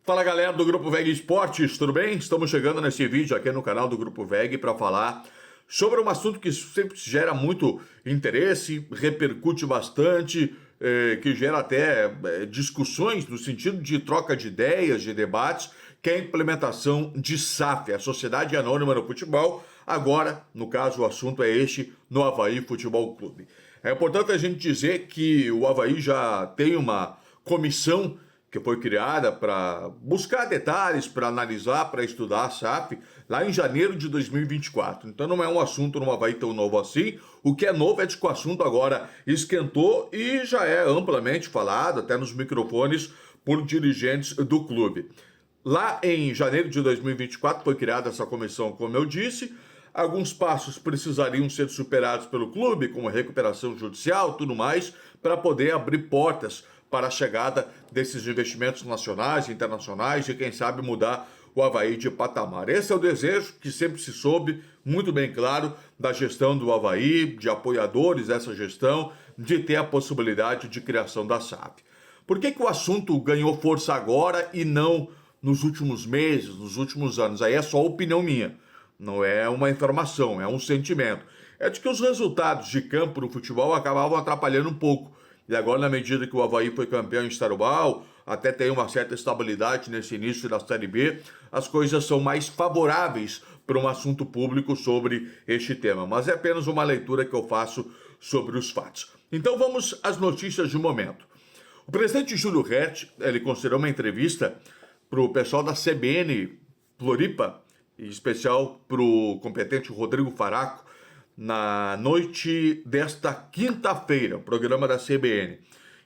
Fala galera do Grupo VEG Esportes, tudo bem? Estamos chegando nesse vídeo aqui no canal do Grupo VEG para falar sobre um assunto que sempre gera muito interesse, repercute bastante, que gera até discussões no sentido de troca de ideias, de debates, que é a implementação de SAF, a Sociedade Anônima do Futebol. Agora, no caso, o assunto é este no Avaí Futebol Clube. É importante a gente dizer que o Avaí já tem uma comissão que foi criada para buscar detalhes, para analisar, para estudar a SAF, lá em janeiro de 2024. Então não é um assunto no Avaí tão novo assim. O que é novo é de que o assunto agora esquentou e já é amplamente falado, até nos microfones, por dirigentes do clube. Lá em janeiro de 2024 foi criada essa comissão, como eu disse. Alguns passos precisariam ser superados pelo clube, como recuperação judicial, tudo mais, para poder abrir portas para a chegada desses investimentos nacionais e internacionais e, quem sabe, mudar o Avaí de patamar. Esse é o desejo que sempre se soube, muito bem claro, da gestão do Avaí, de apoiadores dessa gestão, de ter a possibilidade de criação da SAF. Por que o assunto ganhou força agora e não nos últimos meses, nos últimos anos? Aí é só opinião minha, não é uma informação, é um sentimento. É de que os resultados de campo no futebol acabavam atrapalhando um pouco. E agora, na medida que o Avaí foi campeão estadual, até tem uma certa estabilidade nesse início da Série B, as coisas são mais favoráveis para um assunto público sobre este tema. Mas é apenas uma leitura que eu faço sobre os fatos. Então vamos às notícias do momento. O presidente Júlio Hertz, ele concedeu uma entrevista para o pessoal da CBN Floripa, em especial para o competente Rodrigo Faraco, na noite desta quinta-feira, o programa da CBN.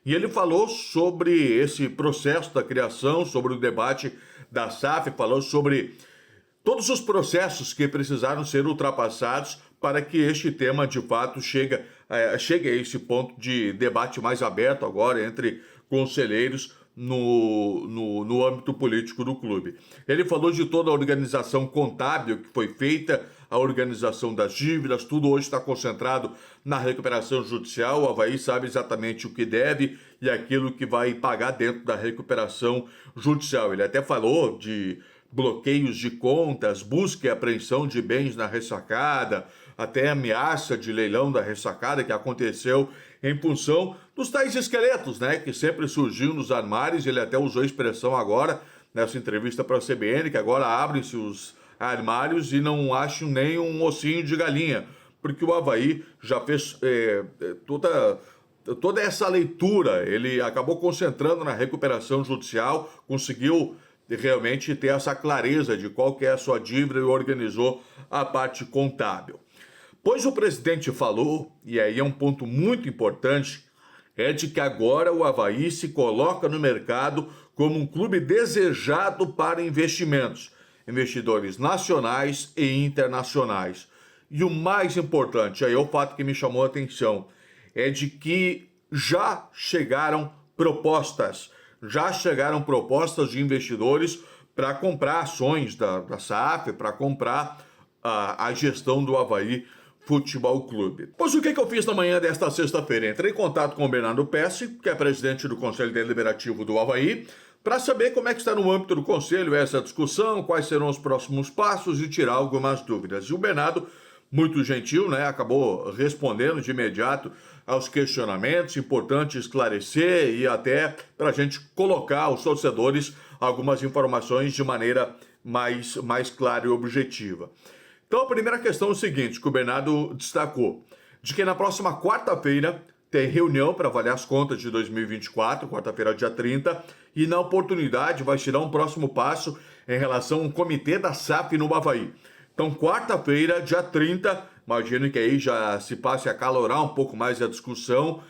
E ele falou sobre esse processo da criação, sobre o debate da SAF, falou sobre todos os processos que precisaram ser ultrapassados para que este tema, de fato, chegue a esse ponto de debate mais aberto agora entre conselheiros no âmbito político do clube. Ele falou de toda a organização contábil que foi feita, a organização das dívidas, tudo hoje está concentrado na recuperação judicial. O Avaí sabe exatamente o que deve e aquilo que vai pagar dentro da recuperação judicial. Ele até falou de bloqueios de contas, busca e apreensão de bens na ressacada, até ameaça de leilão da ressacada que aconteceu em função dos tais esqueletos, né, que sempre surgiam nos armários. Ele até usou a expressão agora, nessa entrevista para a CBN, que agora abrem-se os armários e não acham nem um ossinho de galinha, porque o Avaí já fez toda essa leitura, ele acabou concentrando na recuperação judicial, conseguiu realmente ter essa clareza de qual que é a sua dívida e organizou a parte contábil. Pois o presidente falou, e aí é um ponto muito importante, é de que agora o Avaí se coloca no mercado como um clube desejado para investimentos, investidores nacionais e internacionais. E o mais importante, aí é o fato que me chamou a atenção, é de que já chegaram propostas de investidores para comprar ações da SAF, para comprar a gestão do Avaí Futebol Clube. Pois o que eu fiz na manhã desta sexta-feira? Entrei em contato com o Bernardo Pesce, que é presidente do Conselho Deliberativo do Avaí, para saber como é que está no âmbito do Conselho essa discussão, quais serão os próximos passos e tirar algumas dúvidas. E o Bernardo, muito gentil, né, acabou respondendo de imediato aos questionamentos, importante esclarecer e até para a gente colocar aos torcedores algumas informações de maneira mais clara e objetiva. Então a primeira questão é o seguinte, que o Bernardo destacou, de que na próxima quarta-feira tem reunião para avaliar as contas de 2024, quarta-feira, dia 30, e na oportunidade vai tirar um próximo passo em relação ao comitê da SAF no Avaí. Então, quarta-feira, dia 30, imagino que aí já se passe a acalorar um pouco mais a discussão,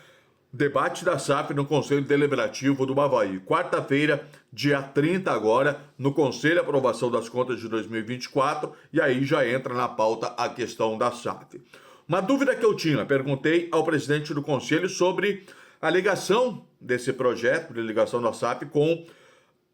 debate da SAF no Conselho Deliberativo do Avaí. Quarta-feira, dia 30 agora, no Conselho, aprovação das contas de 2024, e aí já entra na pauta a questão da SAF. Uma dúvida que eu tinha, perguntei ao presidente do Conselho sobre a ligação desse projeto, de ligação da SAF com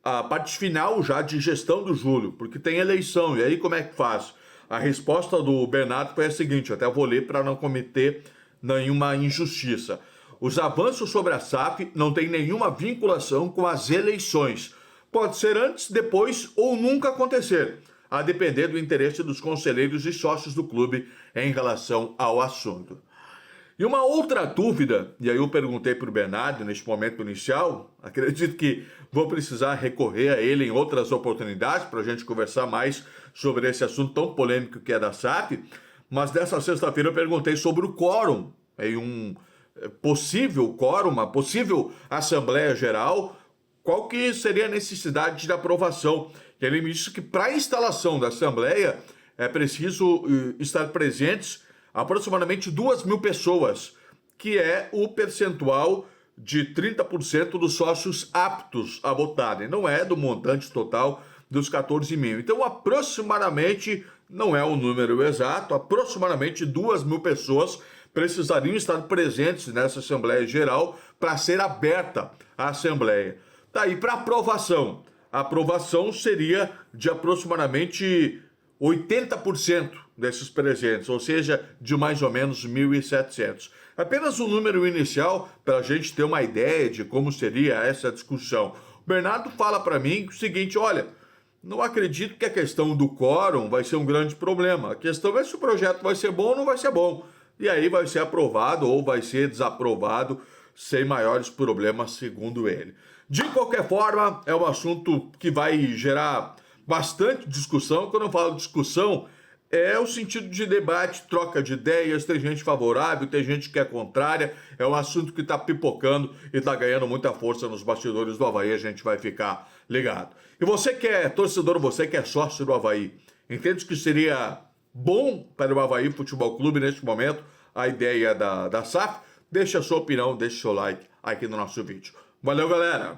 a parte final já de gestão do Júlio, porque tem eleição, e aí como é que faz? A resposta do Bernardo foi a seguinte, até vou ler para não cometer nenhuma injustiça. Os avanços sobre a SAF não têm nenhuma vinculação com as eleições, pode ser antes, depois ou nunca acontecer, a depender do interesse dos conselheiros e sócios do clube em relação ao assunto. E uma outra dúvida, e aí eu perguntei para o Bernardo neste momento inicial, acredito que vou precisar recorrer a ele em outras oportunidades para a gente conversar mais sobre esse assunto tão polêmico que é da SAF, mas dessa sexta-feira eu perguntei sobre o quórum, em um possível quórum, uma possível Assembleia Geral, qual que seria a necessidade de aprovação. E ele me disse que para a instalação da Assembleia é preciso estar presentes aproximadamente 2.000 pessoas, que é o percentual de 30% dos sócios aptos a votarem. Não é do montante total dos 14 mil. Então, aproximadamente, não é o número exato, aproximadamente 2.000 pessoas precisariam estar presentes nessa Assembleia Geral para ser aberta a Assembleia. Daí para aprovação. A aprovação seria de aproximadamente 80% desses presentes, ou seja, de mais ou menos 1.700. Apenas um número inicial para a gente ter uma ideia de como seria essa discussão. O Bernardo fala para mim o seguinte, olha, não acredito que a questão do quórum vai ser um grande problema. A questão é se o projeto vai ser bom ou não vai ser bom. E aí vai ser aprovado ou vai ser desaprovado sem maiores problemas, segundo ele. De qualquer forma, é um assunto que vai gerar bastante discussão. Quando eu falo discussão, é o sentido de debate, troca de ideias, tem gente favorável, tem gente que é contrária, é um assunto que está pipocando e está ganhando muita força nos bastidores do Avaí, a gente vai ficar ligado. E você que é torcedor, você que é sócio do Avaí, entende que seria bom para o Avaí Futebol Clube neste momento a ideia da SAF? Deixa a sua opinião, deixa o seu like aqui no nosso vídeo. Valeu, galera!